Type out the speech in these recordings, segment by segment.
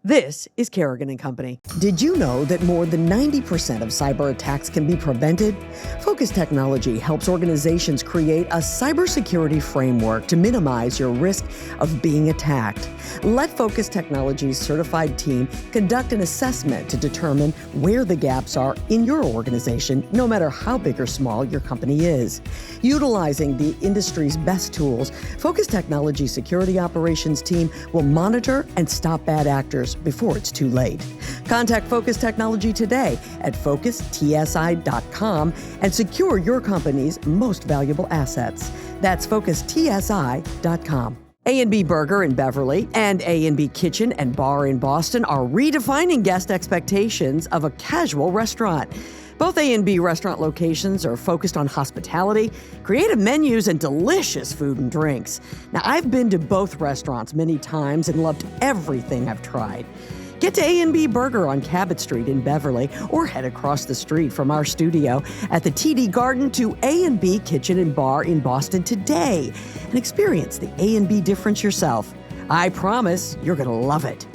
This is Kerrigan & Company. Did you know that more than 90% of cyber attacks can be prevented? Focus Technology helps organizations create a cybersecurity framework to minimize your risk of being attacked. Let Focus Technology's certified team conduct an assessment to determine where the gaps are in your organization, no matter how big or small your company is. Utilizing the industry's best tools, Focus Technology's security operations team will monitor and stop bad actors before it's too late. Contact Focus Technology today at FocusTSI.com and secure your company's most valuable assets. That's FocusTSI.com. A&B Burger in Beverly and A&B Kitchen and Bar in Boston are redefining guest expectations of a casual restaurant. Both A&B restaurant locations are focused on hospitality, creative menus, and delicious food and drinks. Now, I've been to both restaurants many times and loved everything I've tried. Get to A&B Burger on Cabot Street in Beverly or head across the street from our studio at the TD Garden to A&B Kitchen and Bar in Boston today and experience the A&B difference yourself. I promise you're going to love it.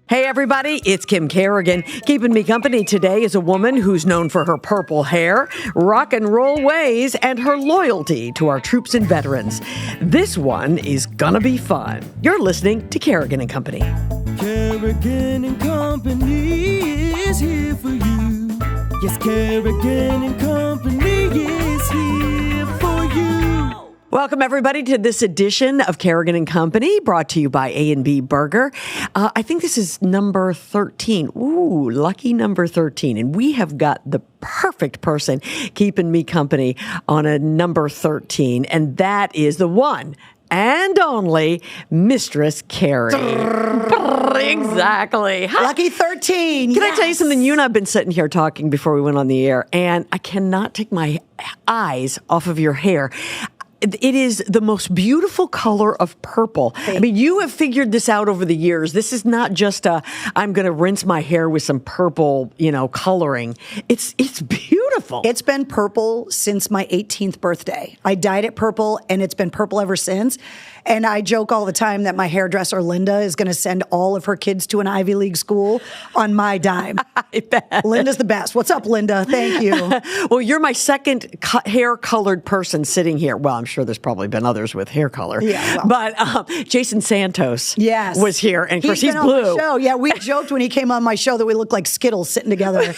Hey everybody, it's Kim Kerrigan. Keeping me company today is a woman who's known for her purple hair, rock and roll ways, and her loyalty to our troops and veterans. This one is gonna be fun. You're listening to Kerrigan & Company. Kerrigan & Company is here for you. Yes, Kerrigan & Company is here for you. Welcome, everybody, to this edition of Kerrigan & Company, brought to you by A&B Burger. I think this is number 13. Ooh, lucky number 13. And we have got the perfect person keeping me company on a number 13, and that is the one and only Mistress Carrie. Exactly. Lucky 13. Can I tell you something? You and I have been sitting here talking before we went on the air, and I cannot take my eyes off of your hair. It is the most beautiful color of purple. I mean, you have figured this out over the years. This is not just I'm going to rinse my hair with some purple, coloring. It's beautiful. It's been purple since my 18th birthday. I dyed it purple, and it's been purple ever since. And I joke all the time that my hairdresser, Linda, is going to send all of her kids to an Ivy League school on my dime. I bet. Linda's the best. What's up, Linda? Thank you. Well, you're my second hair-colored person sitting here. Well, I'm sure there's probably been others with hair color. Yeah, well. But Jason Santos was here, and of course he's blue. On my show. Yeah, we joked when he came on my show that we looked like Skittles sitting together.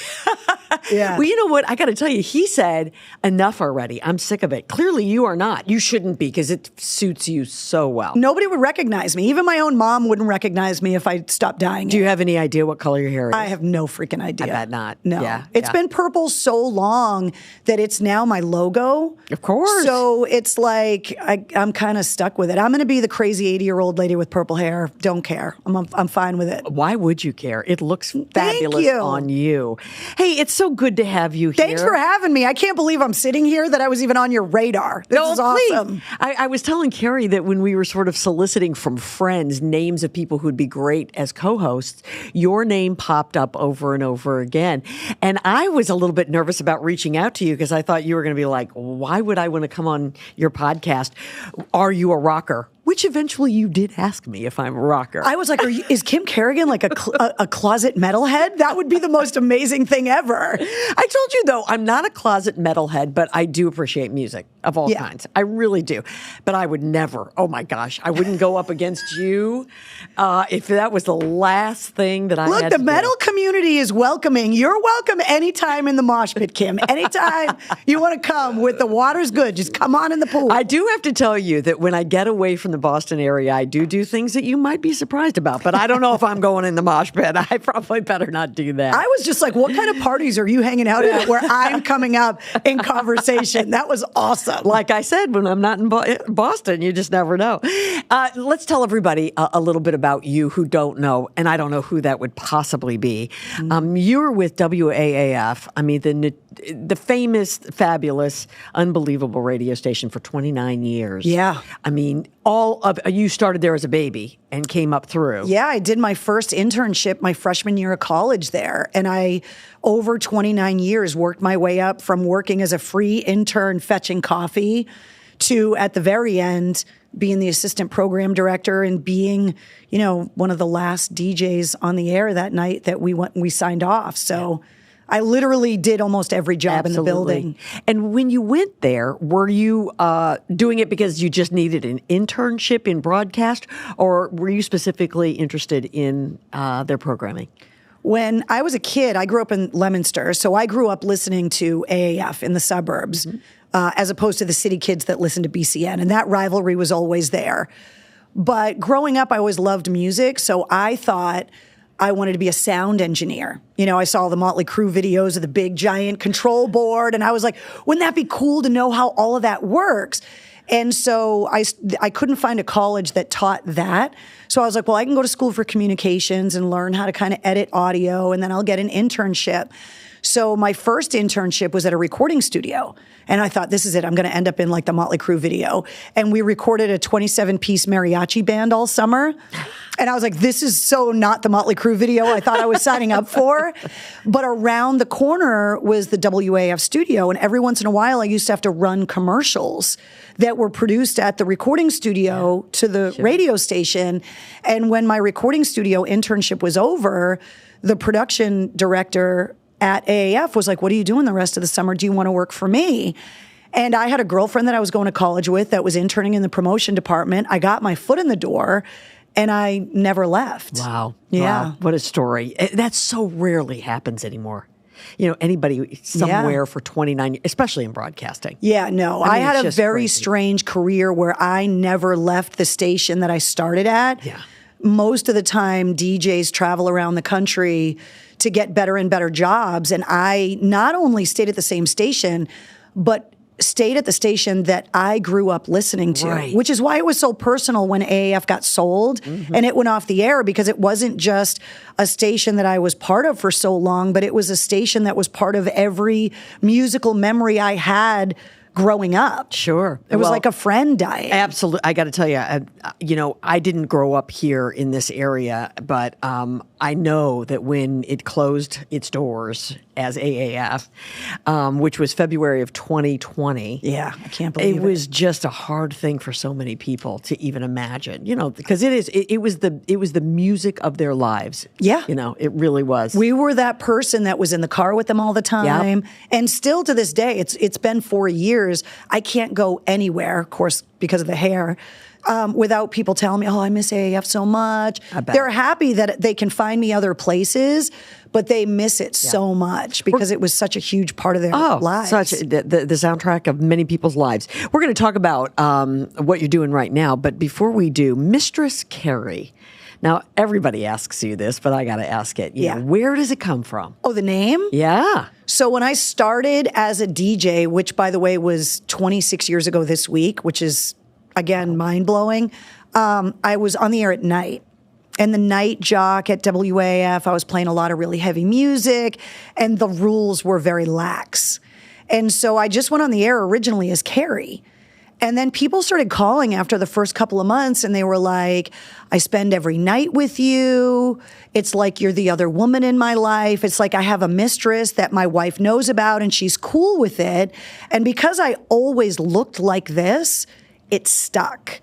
Yeah. Well, you know what? I got to tell you, he said, enough already. I'm sick of it. Clearly, you are not. You shouldn't be, because it suits you so well. Nobody would recognize me. Even my own mom wouldn't recognize me if I stopped dyeing it. Do you have any idea what color your hair is? I have no freaking idea. I bet not. No. Yeah, it's been purple so long that it's now my logo. Of course. So it's like I'm kind of stuck with it. I'm going to be the crazy 80-year-old lady with purple hair. Don't care. I'm fine with it. Why would you care? It looks fabulous on you. Hey, it's so good to have you here. Thanks for having me. I can't believe I'm sitting here, that I was even on your radar. This is awesome. I was telling Carrie that when we were sort of soliciting from friends names of people who'd be great as co-hosts, your name popped up over and over again. And I was a little bit nervous about reaching out to you because I thought you were going to be like, why would I want to come on your podcast? Are you a rocker? Which eventually you did ask me if I'm a rocker. I was like, is Kim Kerrigan like a closet metalhead? That would be the most amazing thing ever. I told you, though, I'm not a closet metalhead, but I do appreciate music of all kinds. I really do. But I would never, oh my gosh, I wouldn't go up against you if that was the last thing that I had to do. Look, the metal community is welcoming. You're welcome anytime in the mosh pit, Kim. Anytime you want to come with the water's good, just come on in the pool. I do have to tell you that when I get away from the Boston area, I do things that you might be surprised about, but I don't know if I'm going in the mosh pit. I probably better not do that. I was just like, what kind of parties are you hanging out at where I'm coming up in conversation? That was awesome. Like I said, when I'm not in Boston, you just never know. Let's tell everybody a little bit about you who don't know, and I don't know who that would possibly be. You're with WAAF. I mean, the famous, fabulous, unbelievable radio station for 29 years. Yeah. I mean, you started there as a baby and came up through. Yeah, I did my first internship my freshman year of college there. And I, over 29 years, worked my way up from working as a free intern fetching coffee to, at the very end, being the assistant program director and being, one of the last DJs on the air that night that we signed off. So I literally did almost every job in the building. And when you went there, were you doing it because you just needed an internship in broadcast, or were you specifically interested in their programming? When I was a kid, I grew up in Leominster, so I grew up listening to AAF in the suburbs, as opposed to the city kids that listened to BCN, and that rivalry was always there. But growing up, I always loved music, so I thought I wanted to be a sound engineer. I saw the Motley Crue videos of the big giant control board, and I was like, wouldn't that be cool to know how all of that works? And so I couldn't find a college that taught that. So I was like, well, I can go to school for communications and learn how to kind of edit audio, and then I'll get an internship. So my first internship was at a recording studio. And I thought, this is it. I'm going to end up in like the Motley Crue video. And we recorded a 27-piece mariachi band all summer. And I was like, this is so not the Motley Crue video I thought I was signing up for. But around the corner was the WAF studio. And every once in a while, I used to have to run commercials that were produced at the recording studio to the radio station. And when my recording studio internship was over, the production director at AAF was like, what are you doing the rest of the summer? Do you want to work for me? And I had a girlfriend that I was going to college with that was interning in the promotion department. I got my foot in the door and I never left. Wow. Yeah. Wow. What a story. That so rarely happens anymore. Anybody somewhere for 29 years, especially in broadcasting. Yeah, no. I had a very strange career where I never left the station that I started at. Yeah. Most of the time, DJs travel around the country to get better and better jobs. And I not only stayed at the same station, but stayed at the station that I grew up listening to, which is why it was so personal when AAF got sold and it went off the air, because it wasn't just a station that I was part of for so long, but it was a station that was part of every musical memory I had growing up. Sure. It was like a friend dying. Absolutely. I got to tell you, I didn't grow up here in this area, but I know that when it closed its doors as AAF, which was February of 2020. Yeah, I can't believe it. It was just a hard thing for so many people to even imagine, because it was the music of their lives. Yeah. It really was. We were that person that was in the car with them all the time. Yep. And still to this day, it's been 4 years. I can't go anywhere, of course, because of the hair, without people telling me, oh, I miss AAF so much. They're happy that they can find me other places, but they miss it so much because it was such a huge part of their lives. The soundtrack of many people's lives. We're going to talk about what you're doing right now, but before we do, Mistress Carrie. Now, everybody asks you this, but I got to ask it. Where does it come from? Oh, the name? Yeah. So when I started as a DJ, which, by the way, was 26 years ago this week, which is, again, mind-blowing, I was on the air at night. And the night jock at WAF, I was playing a lot of really heavy music, and the rules were very lax. And so I just went on the air originally as Carrie. And then people started calling after the first couple of months, and they were like, I spend every night with you. It's like you're the other woman in my life. It's like I have a mistress that my wife knows about, and she's cool with it. And because I always looked like this, it stuck.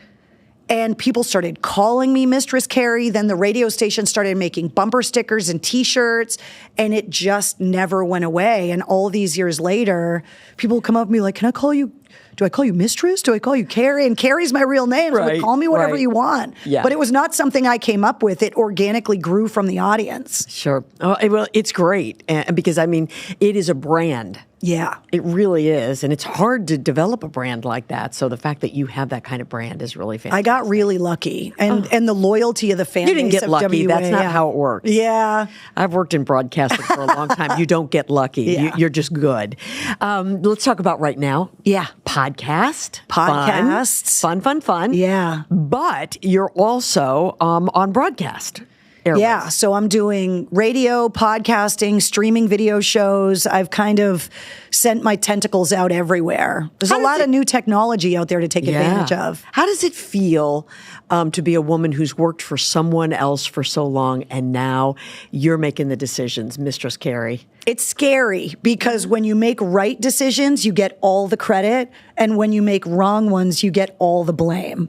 And people started calling me Mistress Carrie. Then the radio station started making bumper stickers and T-shirts, and it just never went away. And all these years later, people would come up to me like, can I call you? Do I call you Mistress? Do I call you Carrie? And Carrie's my real name, so call me whatever you want. Yeah. But it was not something I came up with. It organically grew from the audience. Sure. Oh, well, it's great because, it is a brand. Yeah. It really is. And it's hard to develop a brand like that. So the fact that you have that kind of brand is really fantastic. I got really lucky. And the loyalty of the fan base. You didn't get lucky. WA, That's not how it works. Yeah. I've worked in broadcasting for a long time. You don't get lucky. Yeah. You're just good. Let's talk about right now. Yeah. Podcasts. Podcasts. Fun. Yeah. But you're also on broadcast. airways. Yeah, so I'm doing radio, podcasting, streaming video shows. I've kind of sent my tentacles out everywhere. There's a lot of new technology out there to take advantage of. How does it feel to be a woman who's worked for someone else for so long, and now you're making the decisions, Mistress Carrie? It's scary because when you make right decisions, you get all the credit, and when you make wrong ones, you get all the blame.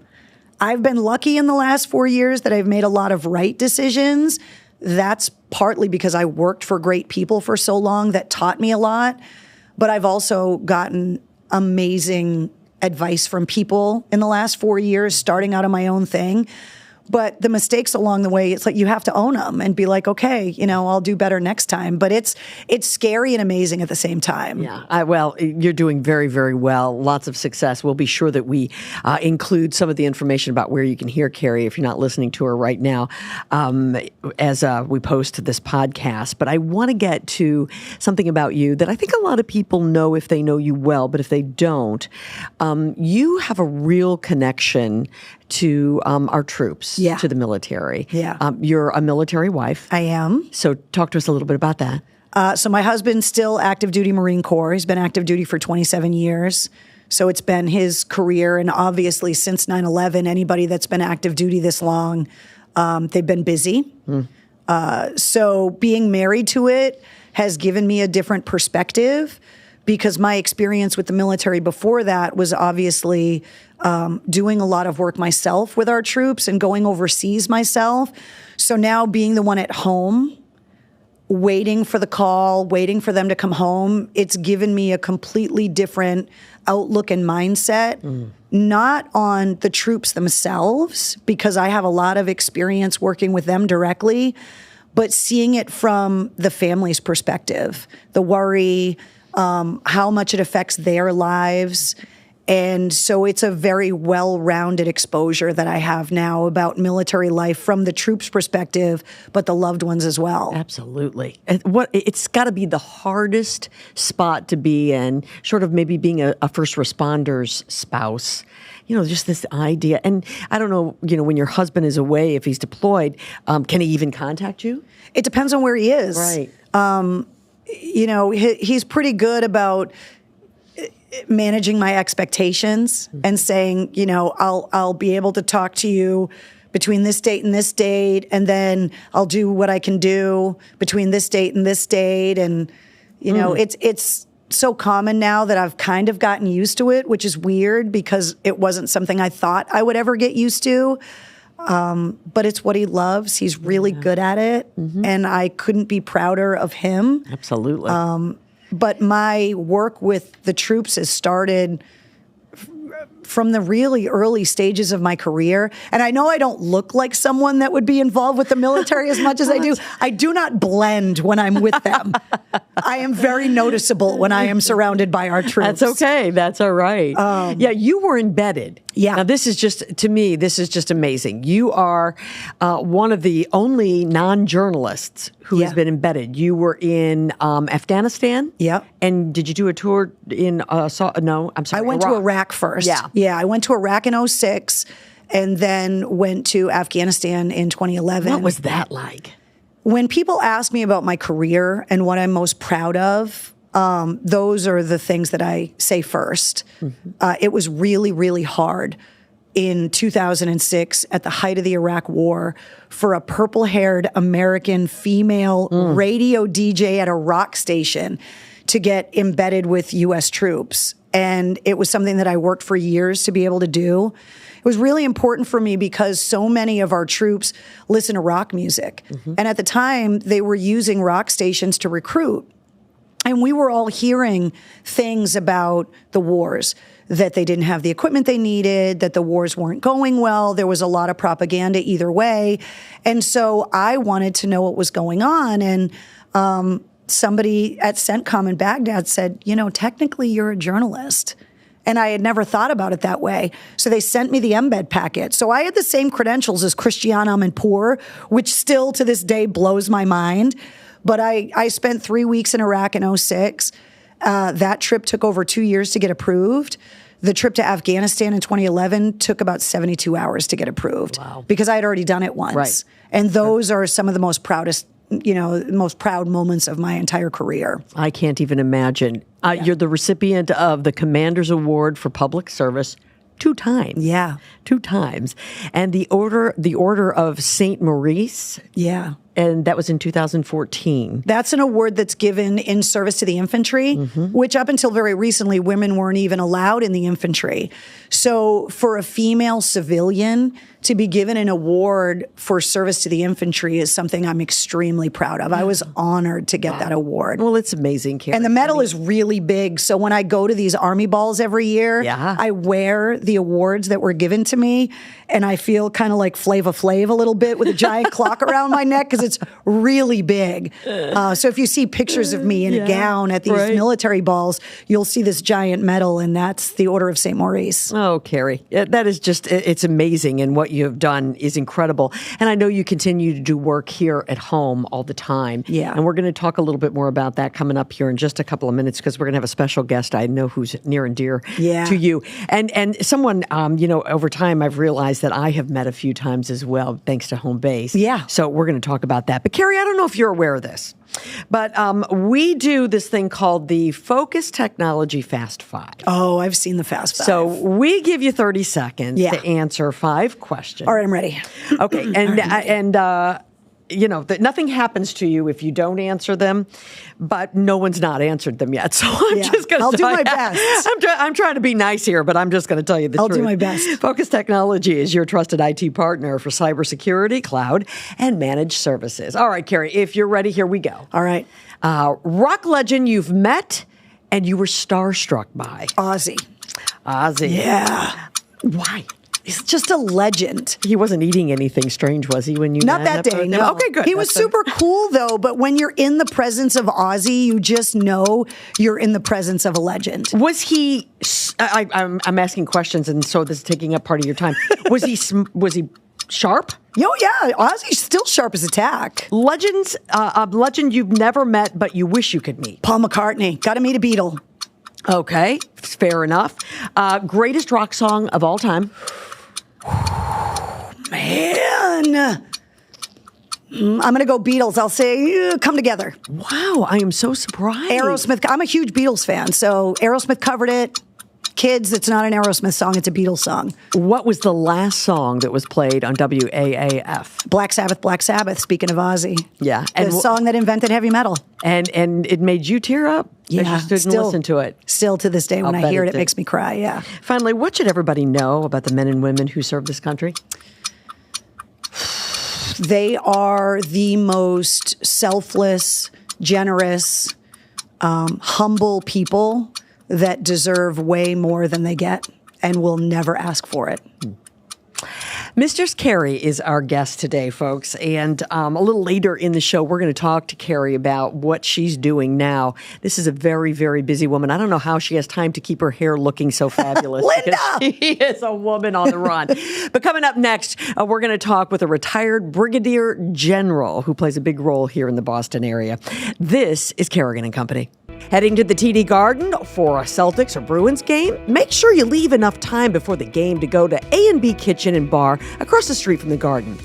I've been lucky in the last 4 years that I've made a lot of right decisions. That's partly because I worked for great people for so long that taught me a lot. But I've also gotten amazing advice from people in the last 4 years, starting out on my own thing. But the mistakes along the way, it's like you have to own them and be like, okay, I'll do better next time. But it's scary and amazing at the same time. Yeah, well, you're doing very, very well. Lots of success. We'll be sure that we include some of the information about where you can hear Carrie if you're not listening to her right now as we post this podcast. But I want to get to something about you that I think a lot of people know if they know you well, but if they don't, you have a real connection to our troops, to the military. Yeah. You're a military wife. I am. So talk to us a little bit about that. So my husband's still active duty Marine Corps. He's been active duty for 27 years. So it's been his career. And obviously since 9/11, anybody that's been active duty this long, they've been busy. So being married to it has given me a different perspective, because my experience with the military before that was obviously doing a lot of work myself with our troops and going overseas myself. So now being the one at home, waiting for the call, waiting for them to come home, it's given me a completely different outlook and mindset, not on the troops themselves, because I have a lot of experience working with them directly, but seeing it from the family's perspective, the worry, how much it affects their lives. And so it's a very well-rounded exposure that I have now about military life from the troops' perspective, but the loved ones as well. Absolutely. It's got to be the hardest spot to be in, sort of maybe being a first responder's spouse. Just this idea. And I don't know, when your husband is away, if he's deployed, can he even contact you? It depends on where he is. Right. He's pretty good about managing my expectations and saying, I'll be able to talk to you between this date and this date, and then I'll do what I can do between this date and this date. And, it's so common now that I've kind of gotten used to it, which is weird because it wasn't something I thought I would ever get used to. But it's what he loves. He's really good at it. And I couldn't be prouder of him. Absolutely. But my work with the troops has started from the really early stages of my career. And I know I don't look like someone that would be involved with the military as much as I do. I do not blend when I'm with them. I am very noticeable when I am surrounded by our troops. That's okay. That's all right. You were embedded. Yeah. Now, this is just amazing. You are one of the only non-journalists who has been embedded. You were in Afghanistan. Yep. And did you do a tour in, I went to Iraq first. Yeah, I went to Iraq in 2006 and then went to Afghanistan in 2011. What was that like? When people ask me about my career and what I'm most proud of, those are the things that I say first. It was really, really hard in 2006 at the height of the Iraq War for a purple-haired American female radio DJ at a rock station to get embedded with U.S. troops. And it was something that I worked for years to be able to do. It was really important for me because so many of our troops listen to rock music. And at the time, they were using rock stations to recruit. And we were all hearing things about the wars, that they didn't have the equipment they needed, that the wars weren't going well. There was a lot of propaganda either way. And so I wanted to know what was going on. And somebody at CENTCOM in Baghdad said, technically you're a journalist. And I had never thought about it that way. So they sent me the embed packet. So I had the same credentials as Christiane Amanpour, which still to this day blows my mind. But I spent 3 weeks in Iraq in 2006. That trip took over 2 years to get approved. The trip to Afghanistan in 2011 took about 72 hours to get approved. Wow. Because I had already done it once. Right. And those are some of the most most proud moments of my entire career. I can't even imagine. You're the recipient of the Commander's Award for Public Service 2 times. Yeah. 2 times. And the Order of St. Maurice. Yeah. And that was in 2014. That's an award that's given in service to the infantry, which up until very recently, women weren't even allowed in the infantry. So for a female civilian to be given an award for service to the infantry is something I'm extremely proud of. I was honored to get that award. Well, it's amazing, Carrie. And the medal is really big. So when I go to these Army balls every year, I wear the awards that were given to me, and I feel kind of like Flava Flav a little bit with a giant clock around my neck because it's really big. So if you see pictures of me in a gown at these military balls, you'll see this giant medal, and that's the Order of St. Maurice. Oh, Carrie, that is just, it's amazing, and what you have done is incredible. And I know you continue to do work here at home all the time. Yeah. And we're going to talk a little bit more about that coming up here in just a couple of minutes, because we're going to have a special guest I know who's near and dear to you. And someone, over time I've realized that I have met a few times as well, thanks to Home Base. Yeah. So we're going to talk about that. But Carrie, I don't know if you're aware of this, but we do this thing called the Focus Technology Fast 5. Oh, I've seen the Fast 5. So we give you 30 seconds to answer 5 questions. All right, I'm ready. Okay, nothing happens to you if you don't answer them, but no one's not answered them yet. So I'm just going to I'll do my best. I'm trying to be nice here, but I'm just going to tell you the truth. I'll do my best. Focus Technology is your trusted IT partner for cybersecurity, cloud, and managed services. All right, Carrie, if you're ready, here we go. All right. Rock legend you've met and you were starstruck by. Ozzy. Yeah. Why? He's just a legend. He wasn't eating anything strange, was he, when you Not met that day, no. Okay, good. He was super cool, though, but when you're in the presence of Ozzy, you just know you're in the presence of a legend. Was he, I'm asking questions, and so this is taking up part of your time. Was he sharp? Oh, yeah. Ozzy's still sharp as a tack. A legend you've never met, but you wish you could meet. Paul McCartney. Got to meet a Beatle. Okay, fair enough. Greatest rock song of all time. Man. I'm going to go Beatles. I'll say Come Together. Wow, I am so surprised. Aerosmith. I'm a huge Beatles fan, so Aerosmith covered it. Kids, it's not an Aerosmith song, it's a Beatles song. What was the last song that was played on WAAF? Black Sabbath, speaking of Ozzy. Yeah. The song that invented heavy metal. And it made you tear up? Yeah. As you stood and listened to it? Still to this day, when I hear it, it makes me cry, yeah. Finally, what should everybody know about the men and women who serve this country? They are the most selfless, generous, humble people that deserve way more than they get and will never ask for it. Mistress Carrie is our guest today, folks, and a little later in the show, we're going to talk to Carrie about what she's doing now. This is a very, very busy woman. I don't know how she has time to keep her hair looking so fabulous. Linda! She is a woman on the run. But coming up next, we're going to talk with a retired Brigadier General who plays a big role here in the Boston area. This is Kerrigan & Company. Heading to the TD Garden for a Celtics or Bruins game? Make sure you leave enough time before the game to go to A&B Kitchen and Bar across the street from the Garden.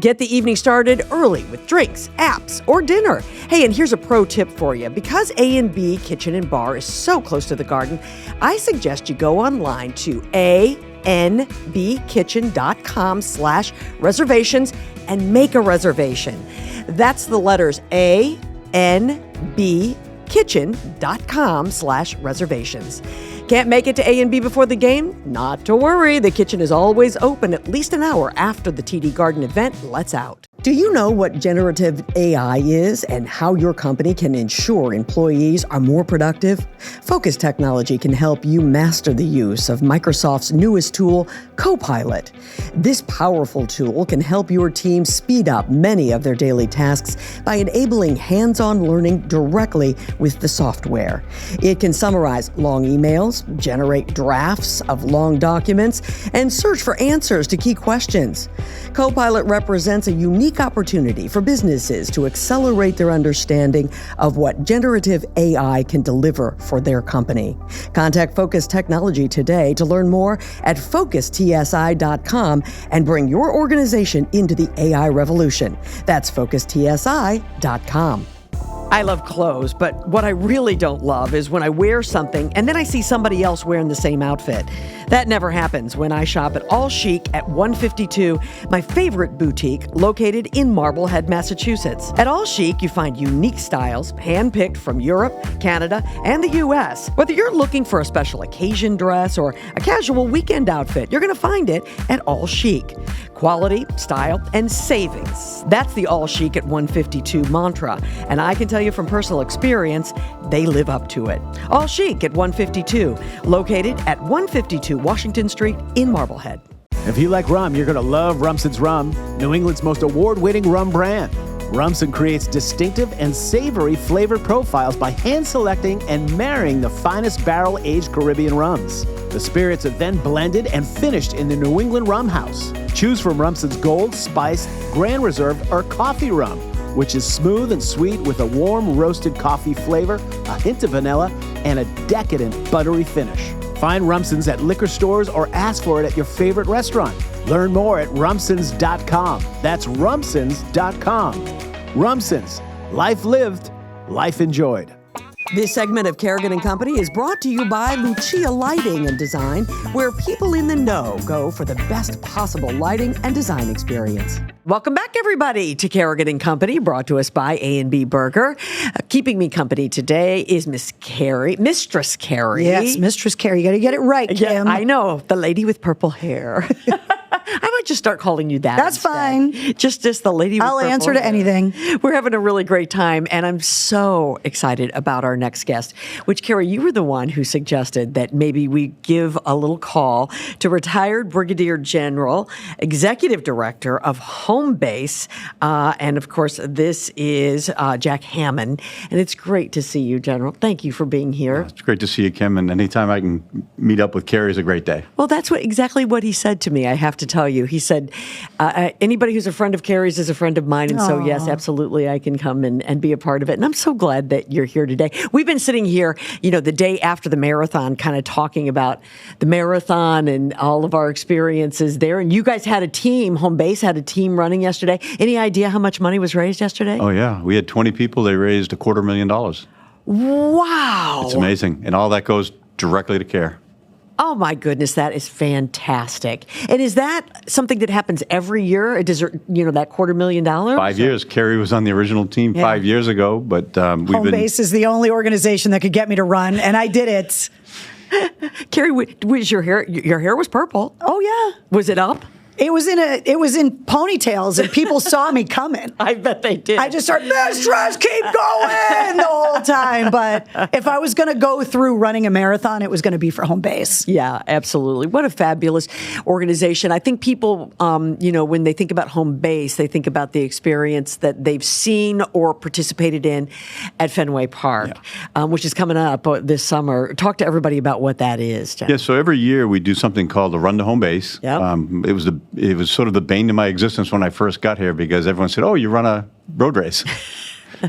Get the evening started early with drinks, apps, or dinner. Hey, and here's a pro tip for you. Because A&B Kitchen and Bar is so close to the Garden, I suggest you go online to anbkitchen.com/reservations and make a reservation. That's the letters anbkitchen.com/reservations. Can't make it to A&B before the game? Not to worry. The kitchen is always open at least an hour after the TD Garden event lets out. Do you know what generative AI is and how your company can ensure employees are more productive? Focus Technology can help you master the use of Microsoft's newest tool, Copilot. This powerful tool can help your team speed up many of their daily tasks by enabling hands-on learning directly with the software. It can summarize long emails, generate drafts of long documents, and search for answers to key questions. Copilot represents a unique unique opportunity for businesses to accelerate their understanding of what generative AI can deliver for their company. Contact Focus Technology today to learn more at focustsi.com and bring your organization into the AI revolution. That's focustsi.com. I love clothes, but what I really don't love is when I wear something and then I see somebody else wearing the same outfit. That never happens when I shop at All Chic at 152, my favorite boutique located in Marblehead, Massachusetts. At All Chic, you find unique styles handpicked from Europe, Canada, and the U.S. Whether you're looking for a special occasion dress or a casual weekend outfit, you're going to find it at All Chic. Quality, style, and savings. That's the All Chic at 152 mantra, and I can tell you from personal experience, they live up to it. All Chic at 152, located at 152 Washington Street in Marblehead. If you like rum, you're going to love Rumson's Rum, New England's most award-winning rum brand. Rumson creates distinctive and savory flavor profiles by hand-selecting and marrying the finest barrel-aged Caribbean rums. The spirits are then blended and finished in the New England Rum House. Choose from Rumson's Gold, Spice, Grand Reserve, or Coffee Rum, which is smooth and sweet with a warm roasted coffee flavor, a hint of vanilla, and a decadent buttery finish. Find Rumson's at liquor stores or ask for it at your favorite restaurant. Learn more at rumsons.com. That's rumsons.com. Rumsons. Life lived, life enjoyed. This segment of Kerrigan & Company is brought to you by Lucia Lighting and Design, where people in the know go for the best possible lighting and design experience. Welcome back, everybody, to Kerrigan & Company, brought to us by A&B Burger. Keeping me company today is Mistress Carrie. Yes, Mistress Carrie. You got to get it right, Kim. Yeah, I know, the lady with purple hair. I might just start calling you that. That's instead. fine. Just the lady with I'll purple answer to hair. anything. We're having a really great time, and I'm so excited about our next guest, which, Carrie, you were the one who suggested that maybe we give a little call to retired Brigadier General, Executive Director of Home Base, and, of course, this is Jack Hammond, and it's great to see you, General. Thank you for being here. It's great to see you, Kim, and anytime I can meet up with Carrie is a great day. Well, that's exactly what he said to me, I have to tell you. He said, anybody who's a friend of Carrie's is a friend of mine. And so, yes, absolutely, I can come and be a part of it. And I'm so glad that you're here today. We've been sitting here, the day after the marathon, kind of talking about the marathon and all of our experiences there. And you guys had a team, Home Base had a team running yesterday. Any idea how much money was raised yesterday? Oh, yeah. We had 20 people. They raised $250,000. Wow. It's amazing. And all that goes directly to care. Oh, my goodness, that is fantastic. And is that something that happens every year? Does that $250,000? 5 years. Carrie was on the original team 5 years ago, but Home Base is the only organization that could get me to run, and I did it. Carrie, was your hair was purple? Oh, yeah. Was it up? It was in ponytails, and people saw me coming. I bet they did. I just started, Mistress, keep going the whole time. But if I was going to go through running a marathon, it was going to be for Home Base. Yeah, absolutely. What a fabulous organization. I think people, when they think about Home Base, they think about the experience that they've seen or participated in at Fenway Park, which is coming up this summer. Talk to everybody about what that is, Jeff. Yeah, so every year we do something called the Run to Home Base. Yep. It was sort of the bane to my existence when I first got here because everyone said, "Oh, you run a road race."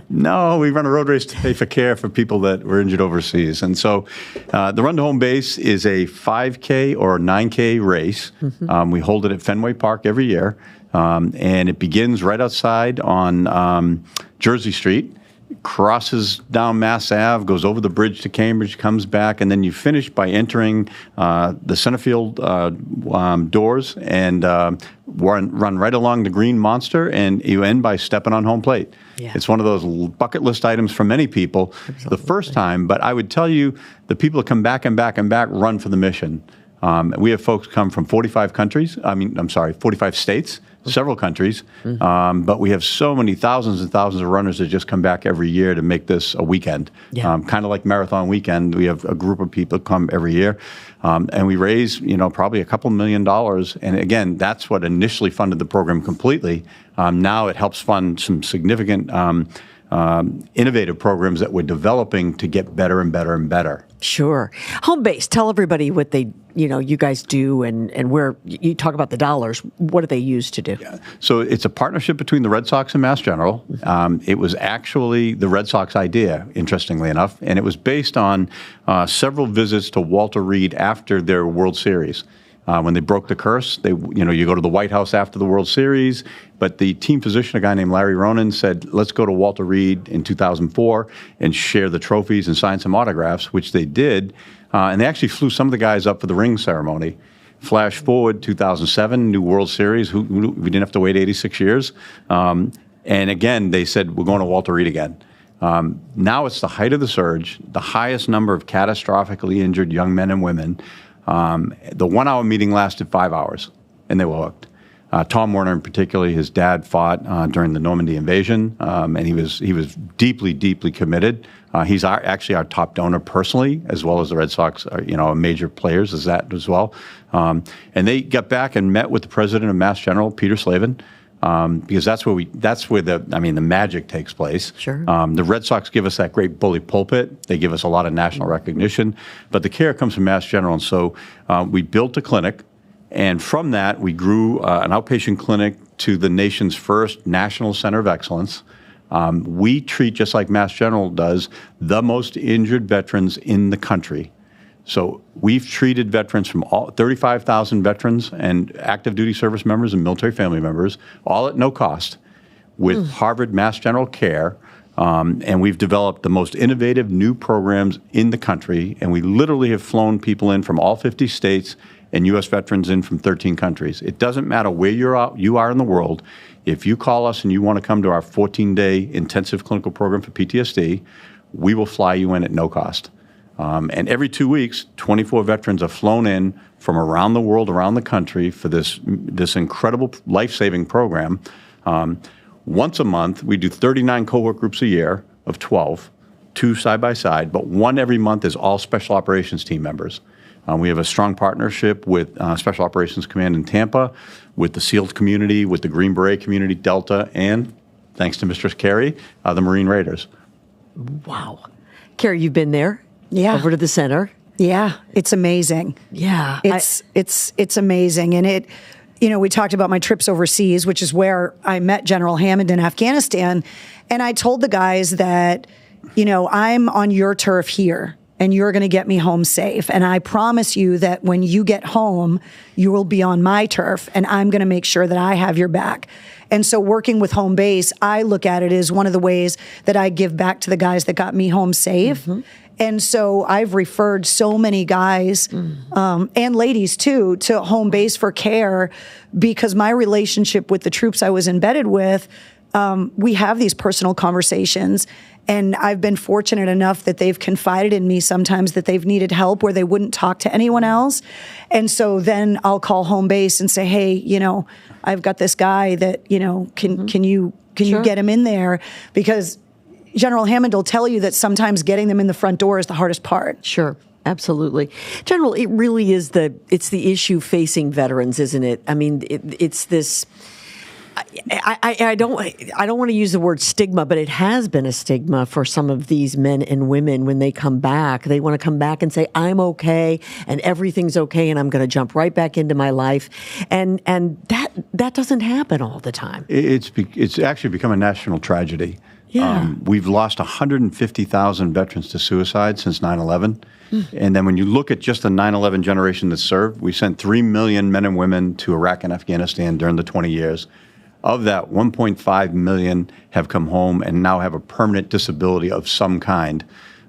No, we run a road race to pay for care for people that were injured overseas. And so the Run to Home Base is a 5K or 9K race. Mm-hmm. We hold it at Fenway Park every year. And it begins right outside on Jersey Street, crosses down Mass Ave, goes over the bridge to Cambridge, comes back, and then you finish by entering the Centerfield doors and run right along the Green Monster, and you end by stepping on home plate. Yeah. It's one of those bucket list items for many people. Absolutely. The first time, but I would tell you the people that come back and back and back run for the mission. We have folks come from 45 states. Several countries, but we have so many thousands and thousands of runners that just come back every year to make this a weekend. Yeah. Kind of like Marathon Weekend, we have a group of people come every year, and we raise, probably a couple $1 million. And again, that's what initially funded the program completely. Now it helps fund some significant innovative programs that we're developing to get better and better and better. Sure. Home base, tell everybody what you guys do and where you talk about the dollars. What do they use to do? Yeah. So it's a partnership between the Red Sox and Mass General. It was actually the Red Sox idea, interestingly enough, and it was based on several visits to Walter Reed after their World Series. When they broke the curse, you go to the White House after the World Series, but the team physician, a guy named Larry Ronan, said, let's go to Walter Reed in 2004 and share the trophies and sign some autographs, which they did. And they actually flew some of the guys up for the ring ceremony. Flash forward 2007, new World Series. We didn't have to wait 86 years. And again, they said, we're going to Walter Reed again. Now it's the height of the surge, the highest number of catastrophically injured young men and women. The 1 hour meeting lasted 5 hours, and they were hooked. Tom Werner, in particular, his dad fought during the Normandy invasion, and he was deeply, deeply committed. He's actually our top donor personally, as well as the Red Sox are, major players as that as well. And they got back and met with the president of Mass General, Peter Slavin, because that's where the magic takes place. Sure. The Red Sox give us that great bully pulpit. They give us a lot of national recognition, but the care comes from Mass General. And so we built a clinic, and from that we grew an outpatient clinic to the nation's first national center of excellence. We treat, just like Mass General does, the most injured veterans in the country. So we've treated veterans from 35,000 veterans and active duty service members and military family members, all at no cost, with Harvard Mass General care. And we've developed the most innovative new programs in the country. And we literally have flown people in from all 50 states and U.S. veterans in from 13 countries. It doesn't matter where you are in the world. If you call us and you want to come to our 14-day intensive clinical program for PTSD, we will fly you in at no cost. And every 2 weeks, 24 veterans are flown in from around the world, around the country for this incredible life-saving program. Once a month, we do 39 cohort groups a year of 12, 2 side by side, but 1 every month is all Special Operations team members. We have a strong partnership with Special Operations Command in Tampa, with the SEAL community, with the Green Beret community, Delta, and, thanks to Mistress Carrie, the Marine Raiders. Wow. Carrie, you've been there? Yeah. Over to the center? Yeah, it's amazing. Yeah. It's amazing. And we talked about my trips overseas, which is where I met General Hammond in Afghanistan. And I told the guys that, I'm on your turf here, and you're going to get me home safe. And I promise you that when you get home, you will be on my turf, and I'm going to make sure that I have your back. And so working with home base, I look at it as one of the ways that I give back to the guys that got me home safe. Mm-hmm. And so I've referred so many guys and ladies, too, to home base for care because my relationship with the troops I was embedded with, we have these personal conversations. And I've been fortunate enough that they've confided in me sometimes that they've needed help where they wouldn't talk to anyone else. And so then I'll call home base and say, hey, I've got this guy that, can you get him in there? Because General Hammond will tell you that sometimes getting them in the front door is the hardest part. Sure. Absolutely. General, it really is it's the issue facing veterans, isn't it? I mean, it's this, I don't want to use the word stigma, but it has been a stigma for some of these men and women when they come back. They want to come back and say, I'm okay and everything's okay and I'm going to jump right back into my life. And that doesn't happen all the time. It's actually become a national tragedy. Yeah. We've lost 150,000 veterans to suicide since 9/11. And then when you look at just the 9/11 generation that served, we sent 3 million men and women to Iraq and Afghanistan during the 20 years. Of that, 1.5 million have come home and now have a permanent disability of some kind.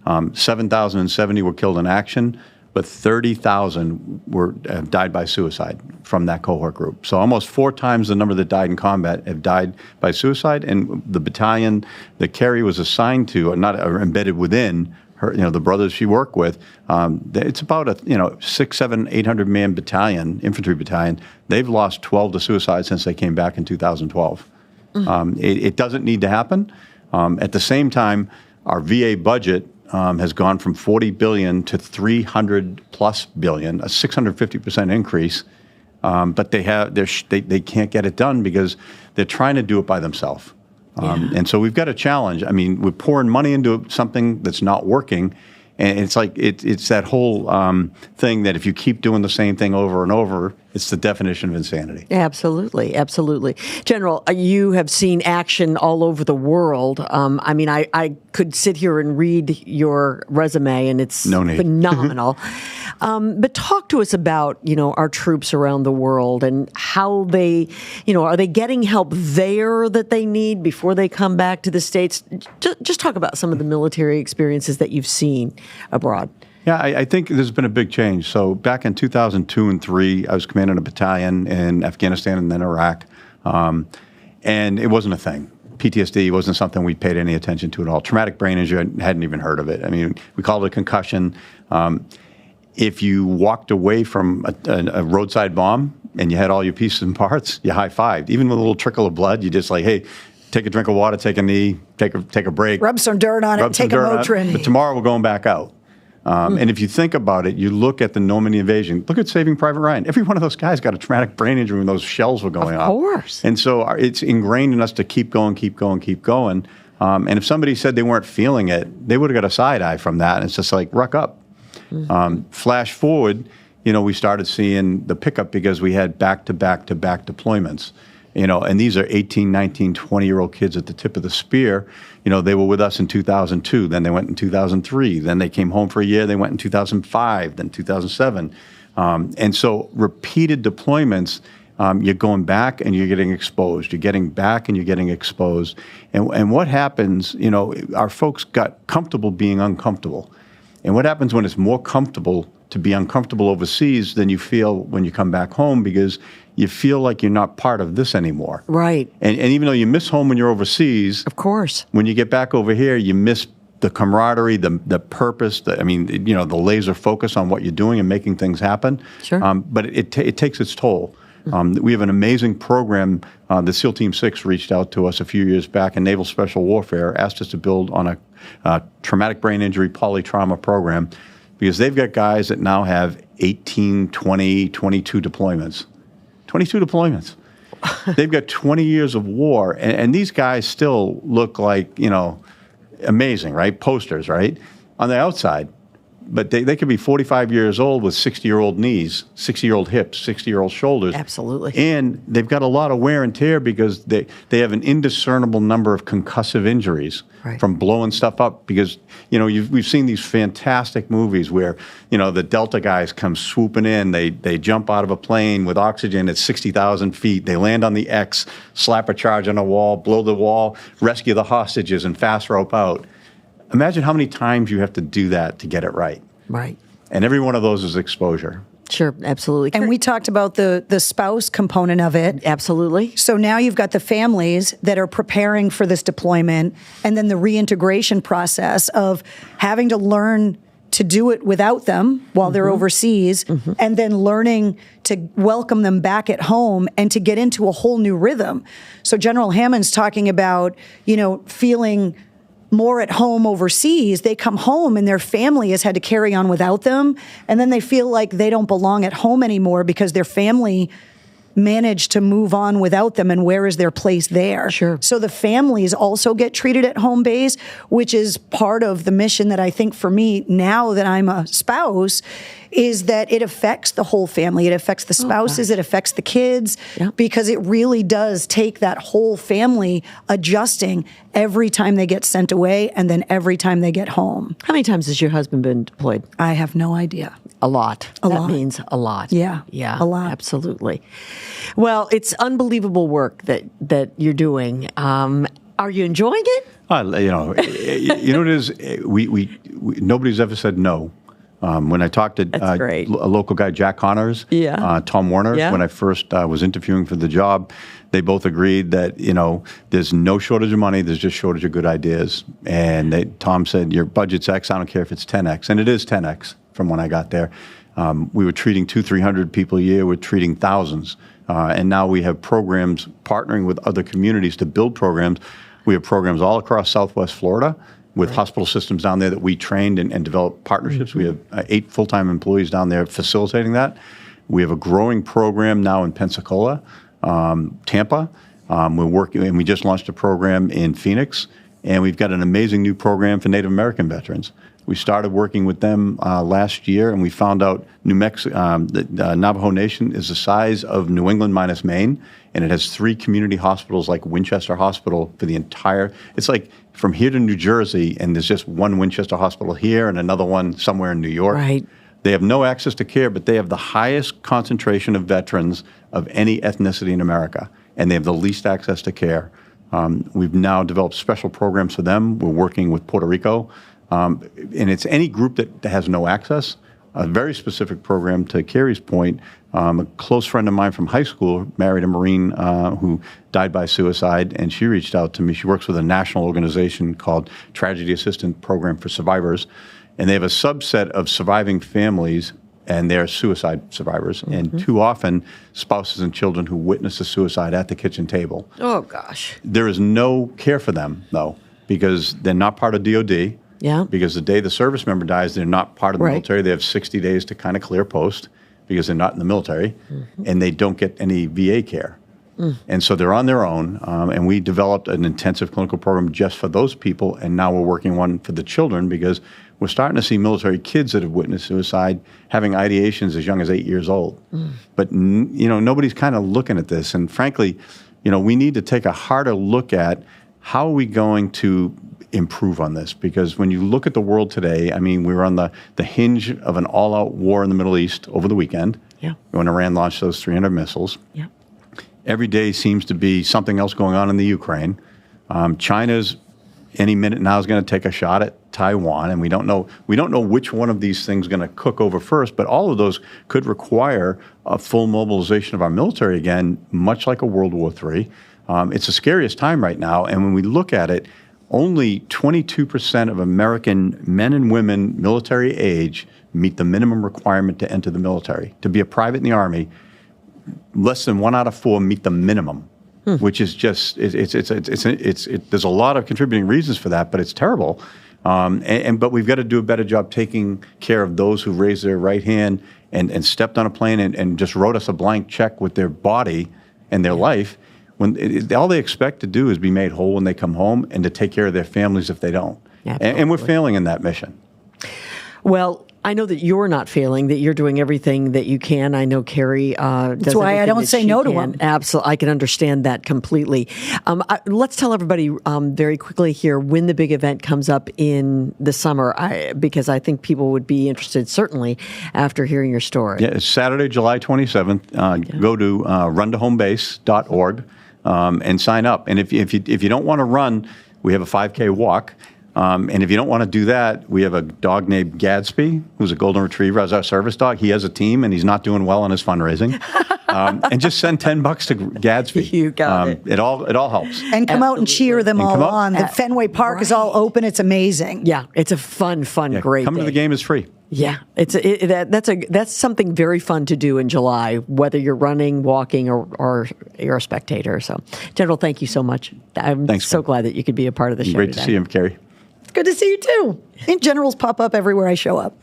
7,070 were killed in action, but 30,000 have died by suicide from that cohort group. So almost 4 times the number that died in combat have died by suicide. And the battalion that Carrie was assigned to, or embedded within her, the brothers she worked with, it's about a 600, 700, 800 man battalion, infantry battalion. They've lost 12 to suicide since they came back in 2012. It doesn't need to happen. At the same time, our VA budget has gone from $40 billion to $300+ billion, a 650% increase. But they can't get it done because they're trying to do it by themselves. And so we've got a challenge. I mean, we're pouring money into something that's not working. And it's like it's that whole thing that if you keep doing the same thing over and over, it's the definition of insanity. Absolutely, absolutely. General, you have seen action all over the world. I mean, I could sit here and read your resume, and it's phenomenal. But talk to us about, our troops around the world and how they, are they getting help there that they need before they come back to the States? Just talk about some of the military experiences that you've seen abroad. Yeah, I think there's been a big change. So back in 2002 and 2003, I was commanding a battalion in Afghanistan and then Iraq, and it wasn't a thing. PTSD wasn't something we paid any attention to at all. Traumatic brain injury, I hadn't even heard of it. I mean, we called it a concussion. If you walked away from a roadside bomb and you had all your pieces and parts, you high-fived. Even with a little trickle of blood, you just like, hey, take a drink of water, take a knee, take a break. Rub some dirt on it, take a Motrin. But tomorrow we're going back out. And if you think about it, you look at the Normandy invasion, look at Saving Private Ryan. Every one of those guys got a traumatic brain injury when those shells were going off. Of course. And so it's ingrained in us to keep going, keep going, keep going. And if somebody said they weren't feeling it, they would have got a side eye from that. And it's just like, ruck up. Flash forward, we started seeing the pickup because we had back-to-back-to-back deployments. And these are 18, 19, 20-year-old kids at the tip of the spear. They were with us in 2002. Then they went in 2003. Then they came home for a year. They went in 2005, then 2007. And so repeated deployments, you're going back and you're getting exposed. You're getting back and you're getting exposed. And what happens, our folks got comfortable being uncomfortable. And what happens when it's more comfortable to be uncomfortable overseas than you feel when you come back home, because you feel like you're not part of this anymore. Right. And even though you miss home when you're overseas, of course, when you get back over here, you miss the camaraderie, the purpose, the laser focus on what you're doing and making things happen. Sure. But it takes its toll. We have an amazing program. The SEAL Team 6 reached out to us a few years back, and Naval Special Warfare asked us to build on a traumatic brain injury polytrauma program, because they've got guys that now have 18, 20, 22 deployments. 22 deployments. They've got 20 years of war, and these guys still look like, amazing, right? Posters, right? On the outside. But they could be 45 years old with 60-year-old knees, 60-year-old hips, 60-year-old shoulders. Absolutely. And they've got a lot of wear and tear because they have an indiscernible number of concussive injuries from blowing stuff up. Because, we've seen these fantastic movies where, the Delta guys come swooping in. They jump out of a plane with oxygen at 60,000 feet. They land on the X, slap a charge on a wall, blow the wall, rescue the hostages, and fast rope out. Imagine how many times you have to do that to get it right. Right. And every one of those is exposure. Sure, absolutely. And we talked about the spouse component of it. Absolutely. So now you've got the families that are preparing for this deployment, and then the reintegration process of having to learn to do it without them while they're overseas, and then learning to welcome them back at home and to get into a whole new rhythm. So General Hammond's talking about, feeling more at home overseas. They come home and their family has had to carry on without them, and then they feel like they don't belong at home anymore because their family managed to move on without them, and where is their place there? Sure. So the families also get treated at home base, which is part of the mission that I think for me, now that I'm a spouse, is that it affects the whole family. It affects the spouses, it affects the kids, because it really does take that whole family adjusting every time they get sent away and then every time they get home. How many times has your husband been deployed? I have no idea. A lot. That means a lot. Yeah. Yeah. A lot. Absolutely. Well, it's unbelievable work that you're doing. Are you enjoying it? You know what it is? We nobody's ever said no. When I talked to a local guy, Jack Connors, Tom Warner, when I first was interviewing for the job, they both agreed that, there's no shortage of money, there's just shortage of good ideas. And Tom said, your budget's X, I don't care if it's 10X. And it is 10X from when I got there. We were treating 200-300 people a year, we're treating thousands. And now we have programs partnering with other communities to build programs. We have programs all across Southwest Florida with hospital systems down there that we trained and developed partnerships. We have 8 full-time employees down there facilitating that. We have a growing program now in Pensacola, Tampa, We're working, and we just launched a program in Phoenix, and we've got an amazing new program for Native American veterans. We started working with them last year, and we found out New Mexico, the Navajo Nation is the size of New England minus Maine, and it has 3 community hospitals like Winchester Hospital for the entire. It's like from here to New Jersey, and there's just one Winchester Hospital here and another one somewhere in New York. Right. They have no access to care, but they have the highest concentration of veterans of any ethnicity in America, and they have the least access to care. We've now developed special programs for them. We're working with Puerto Rico. And it's any group that has no access. A very specific program, to Carrie's point. A close friend of mine from high school married a Marine who died by suicide, and she reached out to me. She works with a national organization called Tragedy Assistance Program for Survivors, and they have a subset of surviving families, and they're suicide survivors, and too often spouses and children who witness a suicide at the kitchen table. Oh, gosh. There is no care for them, though, because they're not part of DOD. Yeah. Because the day the service member dies, they're not part of the Right. military. They have 60 days to kind of clear post because they're not in the military, and they don't get any VA care. And so they're on their own, and we developed an intensive clinical program just for those people, and now we're working one for the children because we're starting to see military kids that have witnessed suicide having ideations as young as 8 years old. But, nobody's kind of looking at this, and frankly, we need to take a harder look at how are we going to improve on this? Because when you look at the world today, I mean, we were on the hinge of an all-out war in the Middle East over the weekend. Yeah. When Iran launched those 300 missiles. Yeah. Every day seems to be something else going on in the Ukraine. China's any minute now is going to take a shot at Taiwan, and we don't know which one of these things is going to cook over first, but all of those could require a full mobilization of our military again, much like a World War III. It's the scariest time right now, and when we look at it, only 22% of American men and women military age meet the minimum requirement to enter the military. To be a private in the Army, less than 1 out of 4 meet the minimum, which is just there's a lot of contributing reasons for that, but it's terrible. But we've got to do a better job taking care of those who raised their right hand and stepped on a plane and just wrote us a blank check with their body and their life. When all they expect to do is be made whole when they come home and to take care of their families if they don't. And we're failing in that mission. Well, I know that you're not failing, that you're doing everything that you can. I know Carrie does. That's why I don't say no to him. Absolutely. I can understand that completely. Let's tell everybody very quickly here when the big event comes up in the summer, because I think people would be interested, certainly, after hearing your story. Yeah, it's Saturday, July 27th. Go to runtohomebase.org and sign up. And if you don't want to run, we have a 5K walk. And if you don't want to do that, we have a dog named Gadsby, who's a golden retriever as our service dog. He has a team, and he's not doing well on his fundraising. And just send $10 to Gadsby. You got it. It all helps. And come out and cheer them all on. The Fenway Park is all open. It's amazing. Yeah, it's a fun, great Coming day. to the game is free. Yeah, that's something very fun to do in July, whether you're running, walking, or you're a spectator. So, General, thank you so much. I'm so glad that you could be a part of the show Great today. to see you, Carrie. Good to see you, too. And generals pop up everywhere I show up.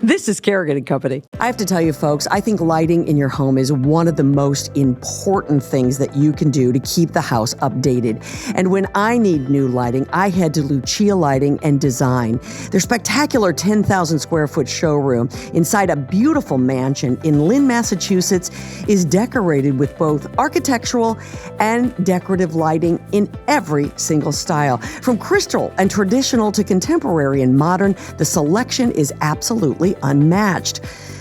This is Kerrigan & Company. I have to tell you, folks, I think lighting in your home is one of the most important things that you can do to keep the house updated. And when I need new lighting, I head to Lucia Lighting and Design. Their spectacular 10,000 square foot showroom inside a beautiful mansion in Lynn, Massachusetts is decorated with both architectural and decorative lighting in every single style. From crystal and traditional to contemporary and modern, the selection is absolutely unmatched.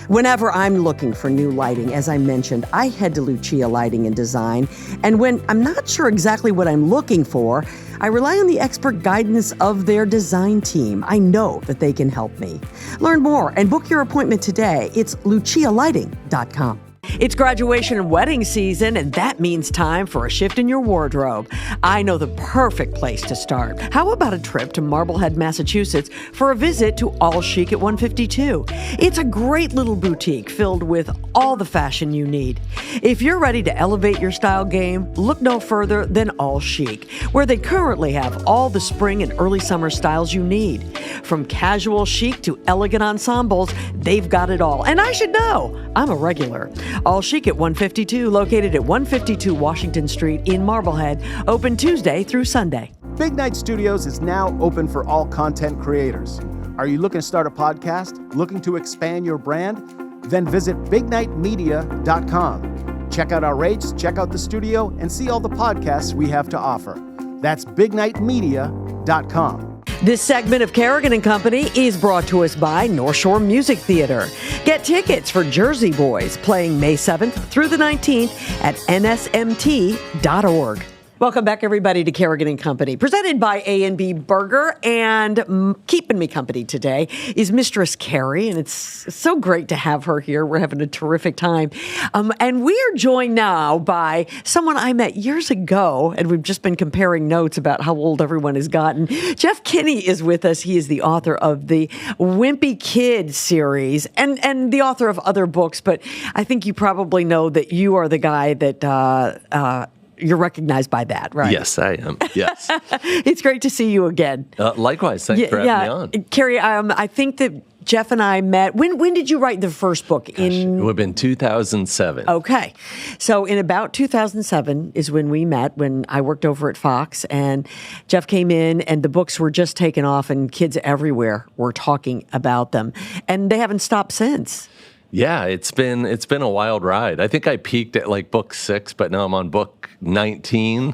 Whenever I'm looking for new lighting, as I mentioned, I head to Lucia Lighting and Design. And when I'm not sure exactly what I'm looking for, I rely on the expert guidance of their design team. I know that they can help me. Learn more and book your appointment today. It's lucialighting.com. It's graduation and wedding season, and that means time for a shift in your wardrobe. I know the perfect place to start. How about a trip to Marblehead, Massachusetts for a visit to All Chic at 152? It's a great little boutique filled with all the fashion you need. If you're ready to elevate your style game, look no further than All Chic, where they currently have all the spring and early summer styles you need. From casual chic to elegant ensembles, they've got it all. And I should know, I'm a regular. All Chic at 152, located at 152 Washington Street in Marblehead, open Tuesday through Sunday. Big Night Studios is now open for all content creators. Are you looking to start a podcast? Looking to expand your brand? Then visit bignightmedia.com. Check out our rates, check out the studio, and see all the podcasts we have to offer. That's bignightmedia.com. This segment of Kerrigan and Company is brought to us by North Shore Music Theater. Get tickets for Jersey Boys playing May 7th through the 19th at nsmt.org. Welcome back, everybody, to Kerrigan and Company, presented by A&B Burger. And keeping me company today is Mistress Carrie, and it's so great to have her here. We're having a terrific time. And we are joined now by someone I met years ago, and we've just been comparing notes about how old everyone has gotten. Jeff Kinney is with us. He is the author of the Wimpy Kid series and the author of other books, but I think you probably know that you are the guy that you're recognized by that, right? Yes, I am. Yes. It's great to see you again. Likewise. Thanks for having me on. Carrie, I think that Jeff and I met. When did you write the first book? It would have been 2007. Okay. So in about 2007 is when we met, when I worked over at Fox, and Jeff came in, and the books were just taken off, and kids everywhere were talking about them. And they haven't stopped since. Yeah, it's been a wild ride. I think I peaked at like book 6, but now I'm on book 19.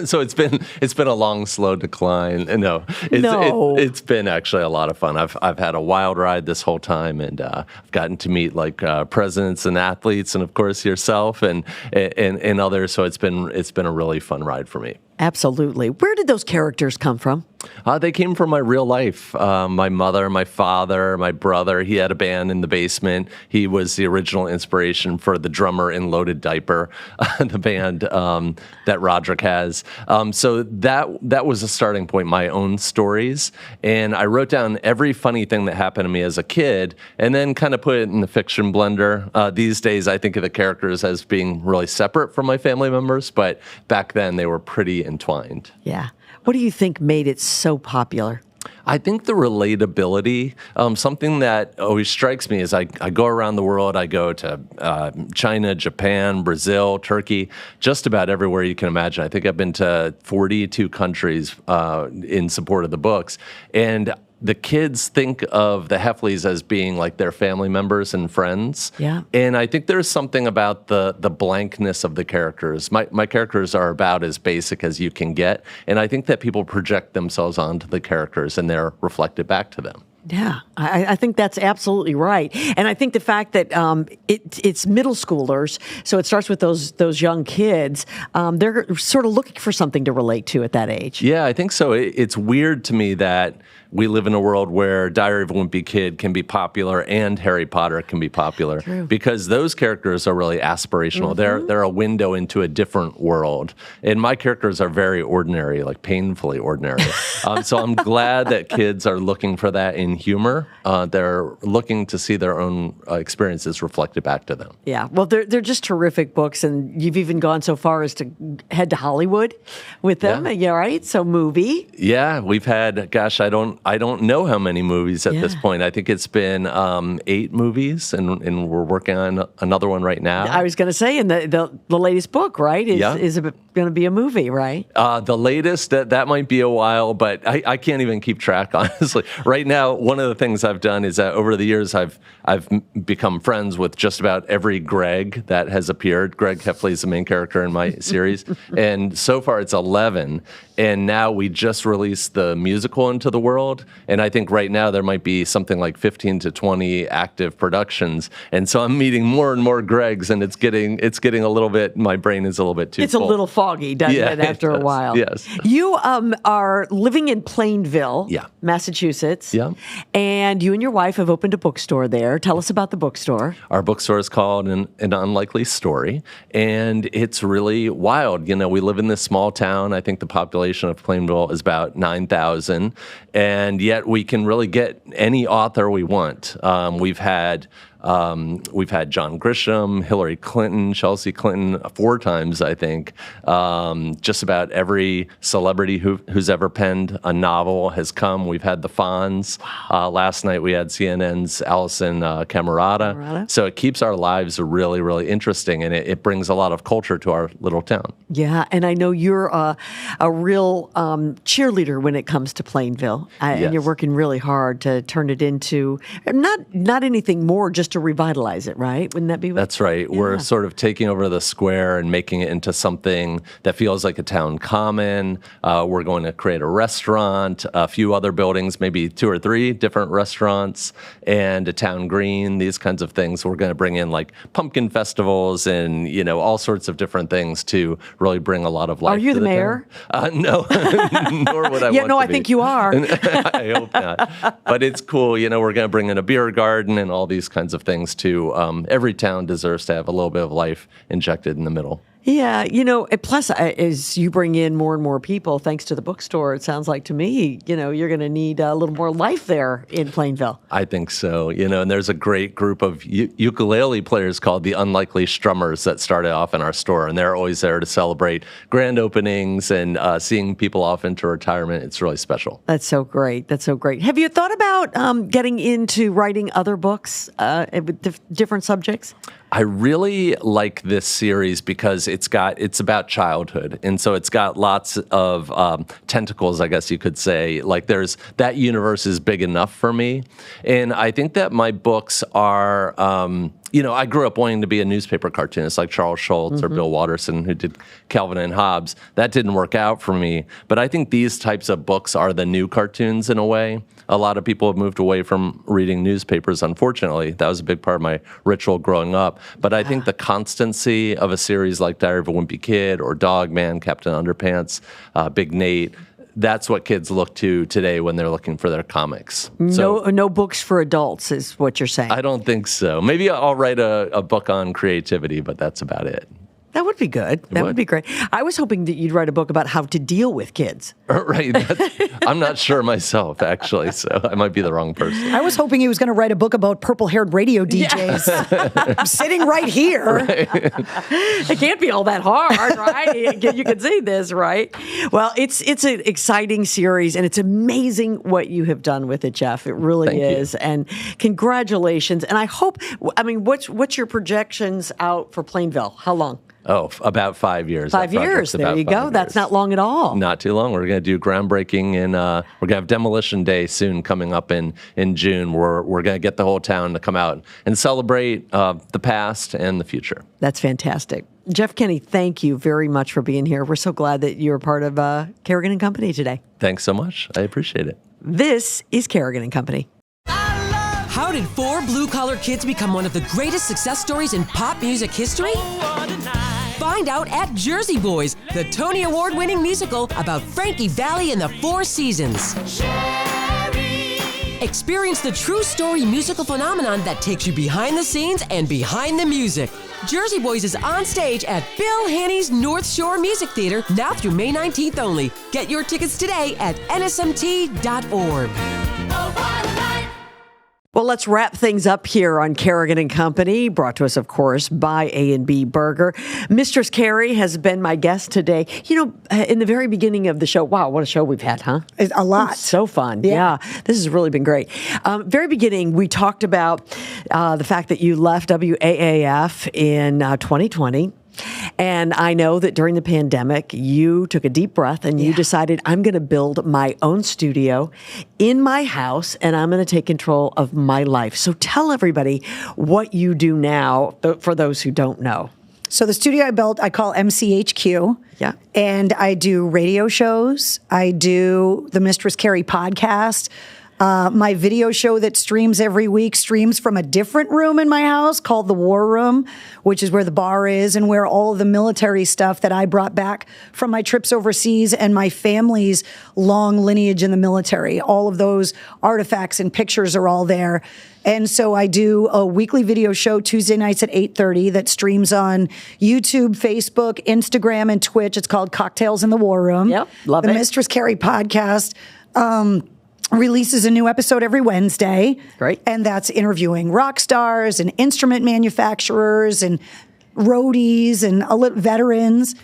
So it's been a long, slow decline. No, it's been actually a lot of fun. I've had a wild ride this whole time, and I've gotten to meet like presidents and athletes, and of course yourself and others. So it's been a really fun ride for me. Absolutely. Where did those characters come from? They came from my real life. My mother, my father, my brother. He had a band in the basement. He was the original inspiration for the drummer in Loaded Diaper, the band that Roderick has. So that was a starting point, my own stories. And I wrote down every funny thing that happened to me as a kid and then kind of put it in the fiction blender. These days, I think of the characters as being really separate from my family members, but back then they were pretty entwined. Yeah. What do you think made it so popular? I think the relatability, something that always strikes me is I go around the world. I go to China, Japan, Brazil, Turkey, just about everywhere you can imagine. I think I've been to 42 countries in support of the books. And the kids think of the Heffleys as being like their family members and friends. Yeah. And I think there's something about the blankness of the characters. My characters are about as basic as you can get. And I think that people project themselves onto the characters and they're reflected back to them. Yeah, I think that's absolutely right. And I think the fact that it's middle schoolers, so it starts with those young kids, they're sort of looking for something to relate to at that age. Yeah, I think so. It's weird to me that we live in a world where Diary of a Wimpy Kid can be popular and Harry Potter can be popular. True. Because those characters are really aspirational. Mm-hmm. They're a window into a different world. And my characters are very ordinary, like painfully ordinary. So I'm glad that kids are looking for that in humor. They're looking to see their own experiences reflected back to them. Yeah, well, they're just terrific books, and you've even gone so far as to head to Hollywood with them. Yeah, right? So movie. Yeah, we've had, gosh, I don't know how many movies at this point. I think it's been 8 movies, and we're working on another one right now. I was going to say, and the latest book, right, is going to be a movie, right? The latest, that might be a while, but I can't even keep track, honestly. Right now, one of the things I've done is that over the years, I've become friends with just about every Greg that has appeared. Greg Heffley is the main character in my series, and so far it's 11. And now we just released the musical into the world, and I think right now there might be something like 15 to 20 active productions. And so I'm meeting more and more Gregs, and it's getting a little bit. My brain is a little bit too. It's full. a little foggy, doesn't it? After a while. Yes. You are living in Plainville, Massachusetts. Yeah. And you and your wife have opened a bookstore there. Tell us about the bookstore. Our bookstore is called An Unlikely Story, and it's really wild. You know, we live in this small town. I think the population of Plainville is about 9,000, and yet we can really get any author we want. We've had We've had John Grisham, Hillary Clinton, Chelsea Clinton 4 times, I think. Just about every celebrity who's ever penned a novel has come. We've had the Fonz. Last night we had CNN's Alison Camerata. So it keeps our lives really, really interesting, and it brings a lot of culture to our little town. Yeah, and I know you're a real cheerleader when it comes to Plainville, and you're working really hard to turn it into not anything more, just to revitalize it, right? Wouldn't that be? That's right. Yeah. We're sort of taking over the square and making it into something that feels like a town common. We're going to create a restaurant, a few other buildings, maybe 2 or 3 different restaurants, and a town green, these kinds of things. We're going to bring in like pumpkin festivals and, all sorts of different things to really bring a lot of life. Are you the mayor? No, nor would I want to I be. think you are. I hope not. But it's cool. We're going to bring in a beer garden and all these kinds of things too. Every town deserves to have a little bit of life injected in the middle. Yeah, plus as you bring in more and more people, thanks to the bookstore, it sounds like to me, you're going to need a little more life there in Plainville. I think so, and there's a great group of ukulele players called the Unlikely Strummers that started off in our store, and they're always there to celebrate grand openings and seeing people off into retirement. It's really special. That's so great. Have you thought about getting into writing other books with different subjects? I really like this series because it's about childhood, and so it's got lots of tentacles, I guess you could say. Like that universe is big enough for me, and I think that my books are. I grew up wanting to be a newspaper cartoonist like Charles Schultz or Bill Watterson, who did Calvin and Hobbes. That didn't work out for me, but I think these types of books are the new cartoons in a way. A lot of people have moved away from reading newspapers, unfortunately. That was a big part of my ritual growing up. But I think the constancy of a series like Diary of a Wimpy Kid or Dog Man, Captain Underpants, Big Nate, that's what kids look to today when they're looking for their comics. No books for adults is what you're saying. I don't think so. Maybe I'll write a book on creativity, but that's about it. That would be good. That would be great. I was hoping that you'd write a book about how to deal with kids. Right. I'm not sure myself, actually, so I might be the wrong person. I was hoping he was going to write a book about purple-haired radio DJs. I'm sitting right here. Right. It can't be all that hard, right? You can see this, right? Well, it's an exciting series, and it's amazing what you have done with it, Jeff. It really is. And congratulations. And I hope, what's your projections out for Plainville? How long? Oh, about 5 years. 5 years. There you go. That's not long at all. Not too long. We're going to do groundbreaking, and we're going to have Demolition Day soon coming up in June. We're going to get the whole town to come out and celebrate the past and the future. That's fantastic. Jeff Kinney, thank you very much for being here. We're so glad that you're part of Kerrigan & Company today. Thanks so much. I appreciate it. This is Kerrigan & Company. How did 4 blue-collar kids become one of the greatest success stories in pop music history? Find out at Jersey Boys, the Tony Award-winning musical about Frankie Valli and the 4 Seasons. Experience the true story musical phenomenon that takes you behind the scenes and behind the music. Jersey Boys is on stage at Bill Haney's North Shore Music Theater now through May 19th only. Get your tickets today at nsmt.org. Well, let's wrap things up here on Kerrigan & Company, brought to us, of course, by A&B Burger. Mistress Carrie has been my guest today. In the very beginning of the show, wow, what a show we've had, huh? A lot. So fun. Yeah. This has really been great. Very beginning, we talked about the fact that you left WAAF in 2020. And I know that during the pandemic, you took a deep breath and you decided, I'm going to build my own studio in my house and I'm going to take control of my life. So tell everybody what you do now for those who don't know. So the studio I built, I call MCHQ. Yeah. And I do radio shows. I do the Mistress Carrie podcast. My video show that streams every week streams from a different room in my house called the War Room, which is where the bar is and where all of the military stuff that I brought back from my trips overseas and my family's long lineage in the military. All of those artifacts and pictures are all there. And so I do a weekly video show Tuesday nights at 8:30 that streams on YouTube, Facebook, Instagram, and Twitch. It's called Cocktails in the War Room. Yep, love it. The Mistress Carrie podcast. releases a new episode every Wednesday. Great. And that's interviewing rock stars and instrument manufacturers and roadies and veterans.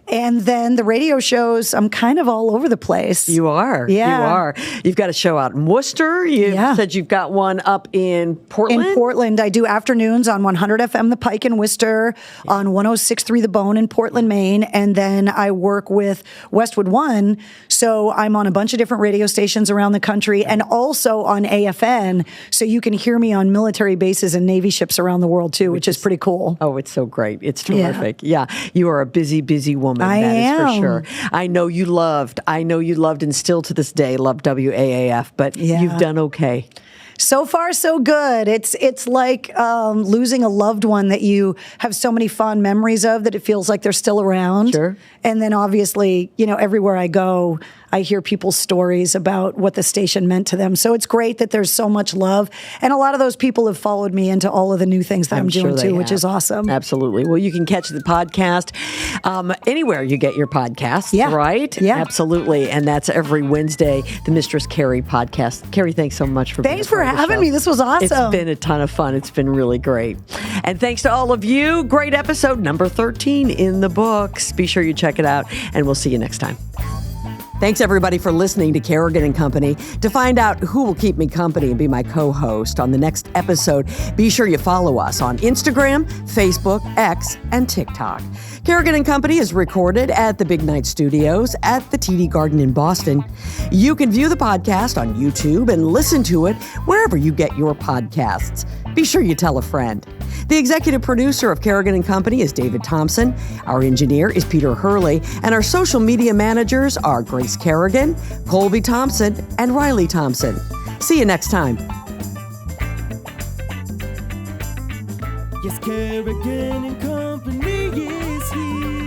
And then the radio shows, I'm kind of all over the place. You are. Yeah. You are. You've got a show out in Worcester. You said you've got one up in Portland. In Portland. I do afternoons on 100 FM The Pike in Worcester, on 106.3 The Bone in Portland, Maine. And then I work with Westwood One. So I'm on a bunch of different radio stations around the country and also on AFN. So you can hear me on military bases and Navy ships around the world too, which is pretty cool. Oh, it's so great. It's terrific. Yeah. You are a busy, busy woman. I that am. is for sure. I know you loved and still to this day love WAAF, but you've done okay. So far, so good. It's like losing a loved one that you have so many fond memories of that it feels like they're still around. Sure. And then obviously, everywhere I go, I hear people's stories about what the station meant to them. So it's great that there's so much love. And a lot of those people have followed me into all of the new things that I'm doing too, which is awesome. Absolutely. Well, you can catch the podcast anywhere you get your podcasts, right? Yeah. Absolutely. And that's every Wednesday, the Mistress Carrie podcast. Carrie, thanks so much for being Thanks for having me. This was awesome. It's been a ton of fun. It's been really great. And thanks to all of you. Great episode number 13 in the books. Be sure you check it out, and we'll see you next time. Thanks, everybody, for listening to Kerrigan and Company. To find out who will keep me company and be my co-host on the next episode, be sure you follow us on Instagram, Facebook, X, and TikTok. Kerrigan and Company is recorded at the Big Night Studios at the TD Garden in Boston. You can view the podcast on YouTube and listen to it wherever you get your podcasts. Be sure you tell a friend. The executive producer of Kerrigan and Company is David Thompson. Our engineer is Peter Hurley, and our social media managers are Grace Kerrigan, Colby Thompson, and Riley Thompson. See you next time. Yes, Kerrigan and Company is here.